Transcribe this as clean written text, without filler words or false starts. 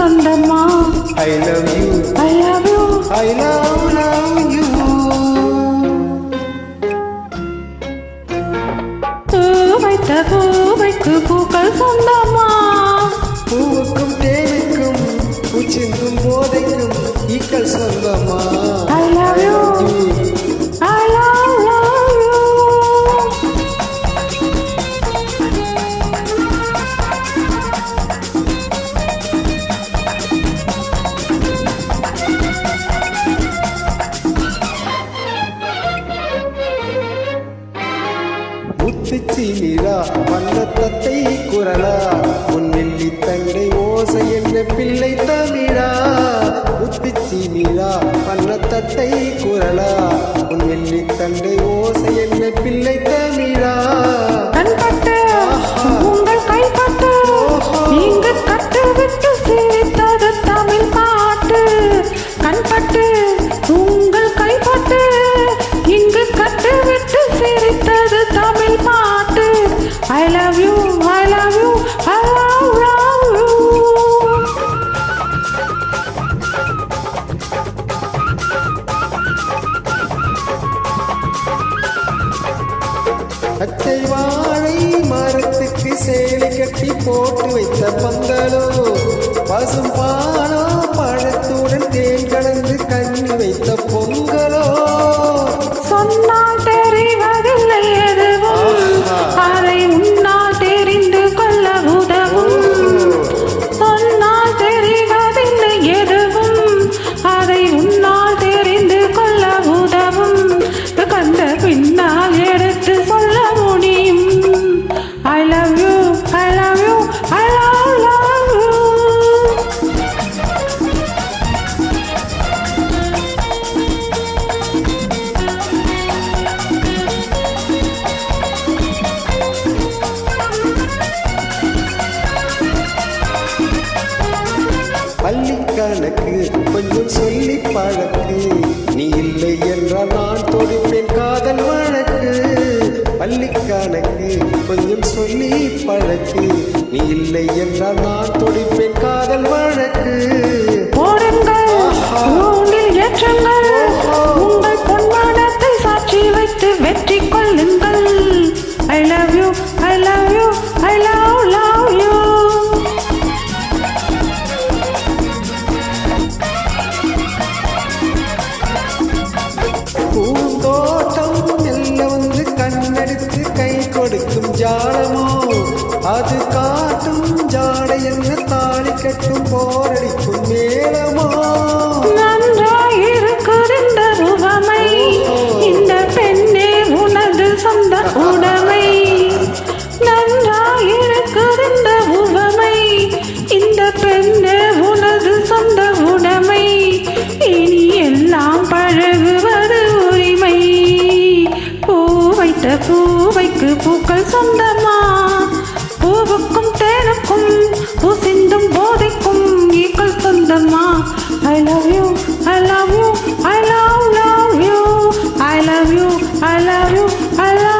சொந்தமா? I love you, I love you, I love you. வைத்த பூவைக்கு பூக்கள் சொந்தமா? பூவுக்கும் தேனுக்கும் பூச்சிந்தும் போதைக்கும் ஈக்கள் சொந்தமா? I love you, I love you. முத்துச்சீனிரா வண்ணத்தத்தை குரலா உன் வெள்ளி தண்டை ஓசை என்ன பிள்ளை தமிழா. முத்துச்சீனிரா வண்ணத்தத்தை குரலா உன் வெள்ளி தண்டை ஓசை என்ன பிள்ளை தமிழா. கண்பட்டு உங்கள் கைப்பட்டு இங்கு கட்டு விட்டு சிரித்தது தமிழ் பாட்டு. கண்பட்டு உங்கள் கைப்பட்டு இங்கு கட்டு விட்டு சிரித்தது தமிழ் பாட்டு. I love you, I love you, I love you. பச்சை வாழை மரத்துக்கு சேலை கட்டி போட்டு வைத்த பந்தலோ பசும் பாலோ பழத்துடன் தேன் கலந்து கண்ணி வைத்த பொங்கலோ. சொன்னால் தெரிவதில்லை எதுவும், அதை உன்னால் தெரிந்து கொள்ள உதவும். சொன்னால் தெரிவதில்லை எதுவும், அதை உன்னால் தெரிந்து கொள்ள உதவும். கண்ட பின்னால் எடுத்து சொல்ல முடியும். I love you, I love you, I love you. பள்ளி கணக்கு கொஞ்சம் சொல்லி பழக்கு, நீ இல்லை என்றால் நான் தொடுப்பேன் காதல் வழக்கு. பள்ளி கணக்கு கொஞ்சம் சொல்லி பழக்கு, நீ இல்லை என்றால் நான் தொடுப்பேன் காதல் வழக்கு. போடுங்கள் ஊனில் ஏற்றுங்கள், உங்கள் பொன்மானத்தை சாட்சி வைத்து வெற்றி கொள்ளுங்கள். I love you, I love you, I love you. பூந்தோட்டம் மெல்ல வந்து கண்ணெடுத்து கை கொடுக்கும் ஜாடமோ, அது காட்டும் ஜாடை என்ன தாலி கட்டும் போரடிக்கும் மேளமோ. நன்றாயிருக்குது இந்த உவமை, இந்த பெண்ணே உனது சொந்த உடைமை. நன்றாயிருக்குது இந்த உவமை, இந்த பெண்ணே உனது சொந்த உடைமை. இனி எல்லாம் பழகுவது உரிமை. பூ வைத்த பூவைக்கு பூக்கள் சொந்தமா? பூவுக்கும் தேனுக்கும் பூசிந்தும் போதைக்கும் ஈக்கள் சொந்தமா? I love you, I love you, I love you, I love you, I love you, I love you.